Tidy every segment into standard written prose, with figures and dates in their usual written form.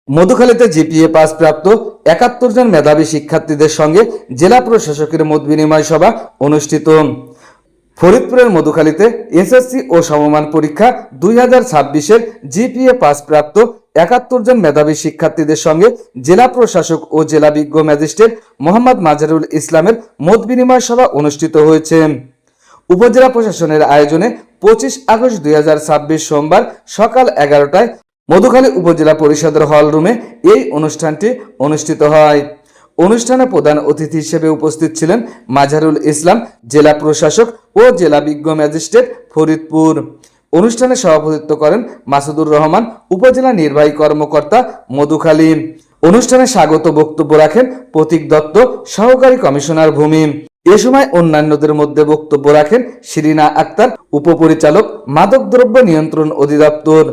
মধুখালীতে GPA pass প্রাপ্ত ৭১ জন মেধাবী শিক্ষার্থীদের সঙ্গে জেলা প্রশাসকের মত বিনিময় সভা অনুষ্ঠিত। ফরিদপুরের মধুখালীতে এসএসসি ও সমমান পরীক্ষা ২০২৬-এর জিপিএ পাস প্রাপ্ত ৭১ জন মেধাবী শিক্ষার্থীদের সঙ্গে জেলা প্রশাসক ও জেলা বিজ্ঞ ম্যাজিস্ট্রেট মোহাম্মদ মাজারুল ইসলামের মত বিনিময় সভা অনুষ্ঠিত হয়েছে। উপজেলা প্রশাসনের আয়োজনে ২৫ আগস্ট ২০২৬ সোমবার সকাল ১১টায় মধুখালী উপজেলা পরিষদের হল রুমে এই অনুষ্ঠানটি অনুষ্ঠিত হয়। অনুষ্ঠানে প্রধান অতিথি হিসেবে উপস্থিত ছিলেন মাজারুল ইসলাম, জেলা প্রশাসক ও জেলা বিজ্ঞ ম্যাজিস্ট্রেট ফরিদপুর। অনুষ্ঠানে সভাপতিত্ব করেন মাসুদুর রহমান, উপজেলা নির্বাহী কর্মকর্তা মধুখালী। অনুষ্ঠানে স্বাগত বক্তব্য রাখেন প্রতীক দত্ত, সহকারী কমিশনার ভূমি। এ সময় অন্যান্যদের মধ্যে বক্তব্য রাখেন শিরিনা আক্তার, উপপরিচালক মাদকদ্রব্য নিয়ন্ত্রণ অধিদপ্তর,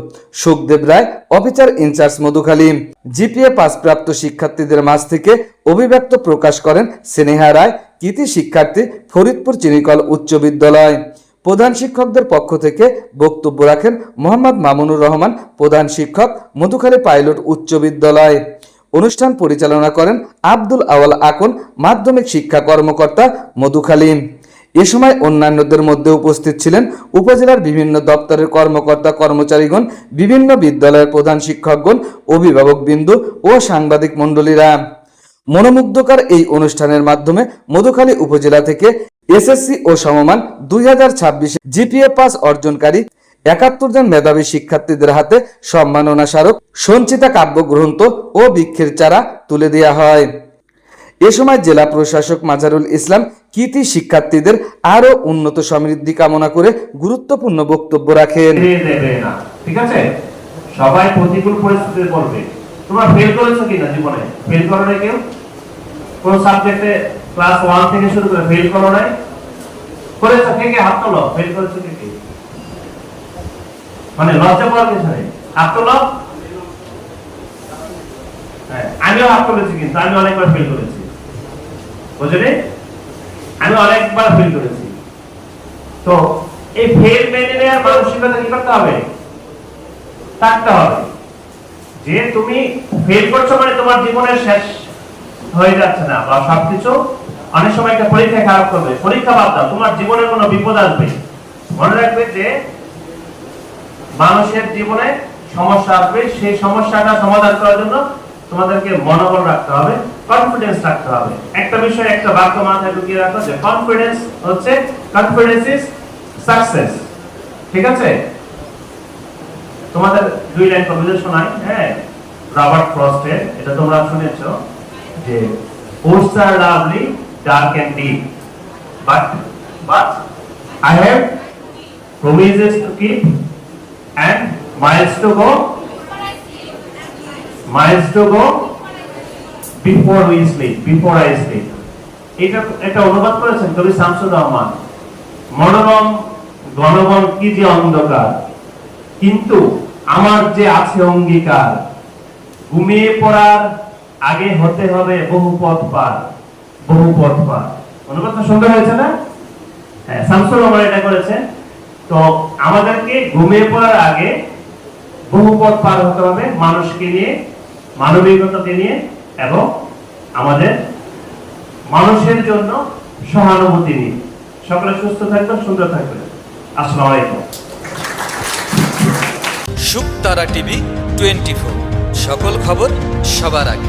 সুখদেব রায়, অফিসার ইনচার্জ মধুখালী। জিপিএ পাসপ্রাপ্ত শিক্ষার্থীদের মাঝ থেকে অভিব্যক্ত প্রকাশ করেন স্নেহা রায়, কৃতি শিক্ষার্থী, ফরিদপুর চিনিকল উচ্চ বিদ্যালয়। প্রধান শিক্ষকদের পক্ষ থেকে বক্তব্য রাখেন মোহাম্মদ মামুনুর রহমান, প্রধান শিক্ষক, মধুখালী পাইলট উচ্চ বিদ্যালয়। অনুষ্ঠান পরিচালনা করেন আব্দুল আওয়াল আকন, মাধ্যমিক শিক্ষা কর্মকর্তা, মধুখালী। এ সময় অন্যান্যদের মধ্যে উপস্থিত ছিলেন উপজেলার বিভিন্ন দপ্তরের কর্মকর্তা কর্মচারীগণ, বিভিন্ন বিদ্যালয়ের প্রধান শিক্ষকগণ, অভিভাবকবৃন্দ ও সাংবাদিক মণ্ডলীরা। মনোমুগ্ধকর এই অনুষ্ঠানের মাধ্যমে মধুখালী উপজেলা থেকে এসএসসি ও সমমান ২০২৬ জিপিএ পাস অর্জনকারী ৭১ জন মেধাবী শিক্ষার্থীদের হাতে সম্মাননা স্মারক, সঞ্চিতা কাব্যগ্রন্থ ও বৃক্ষের চারা তুলে দেওয়া হয়। এ সময় জেলা প্রশাসক মাজারুল ইসলাম কৃতি শিক্ষার্থীদের আরো উন্নত সমৃদ্ধি কামনা করে গুরুত্বপূর্ণ বক্তব্য রাখেন। ঠিক আছে, সবাই প্রতিকূল পরিস্থিতিতে পড়বে। তোমরা ফেল করেছো কিনা জীবনে? ফেল করো নাই কেউ? কোন সাবজেক্টে ক্লাস 1 থেকে শুরু করে ফেল করো নাই? করেছো? কে কে হাত তোলো? ফেল করেছো কে কে? মানে লজ্জা পাওয়ার কিছু নেই, হাত তোলো। আমিও হাত তুলেছি, কিন্তু আমি অনেকবার ফেল করেছি, বুঝলে? আমি অনেকবার ফেল করেছি। তো এই ফেল মেনে নেওয়ার মানসিকতা কি করতে হবে? থাকতে হবে যে তুমি ফেল করছো মানে তোমার জীবনের শেষ হয়ে যাচ্ছে না, বা সবকিছু অনেক সময় একটা পরীক্ষা খারাপ করবে। পরীক্ষা বাদ দাও, তোমার জীবনে কোনো বিপদ আসবে, মনে রাখবে যে মানুষের জীবনে সমস্যা আসবে, সেই সমস্যাটা সমাধান করার জন্য তোমাদেরকে মনোবল রাখতে হবে, কনফিডেন্স রাখতে হবে। একটা বিষয়, একটা বাক্য মাথায় ঢুকিয়ে রাখো যে কনফিডেন্স হচ্ছে, কনফিডেন্স ইজ সাকসেস। ঠিক আছে? তোমাদের 2 লাইন কবিতা শোনাই। হ্যাঁ, রবার্ট ফ্রস্টের, এটা তোমরা শুনেছো যে woods are lovely, dark and deep, but I have promises to keep and miles to go before we sleep, before I sleep. এটা অনুবাদ করেছেন কবি শামসুর রহমান। মনোরম গণবন কি যে অন্ধকার, কিন্তু আমার যে আছে অঙ্গীকার, ঘুমিয়ে পড়ার আগে হতে হবে বহু পথ পার, বহু পথ পার। অনুবাদটা সুন্দর হয়েছে না? হ্যাঁ, শামসুর রহমান এটা করেছেন। তো আমাদেরকে ঘুমিয়ে পড়ার আগে বহু পথ পার হতে হবে, মানুষকে নিয়ে, মানবিকতাকে নিয়ে, এবং আমাদের মানুষের জন্য সহানুভূতি নিয়ে। সকলে সুস্থ থাকবেন, সুন্দর থাকবেন। আসসালামু আলাইকুম। শুকতারা টিভি 24, সকল খবর সবার আগে।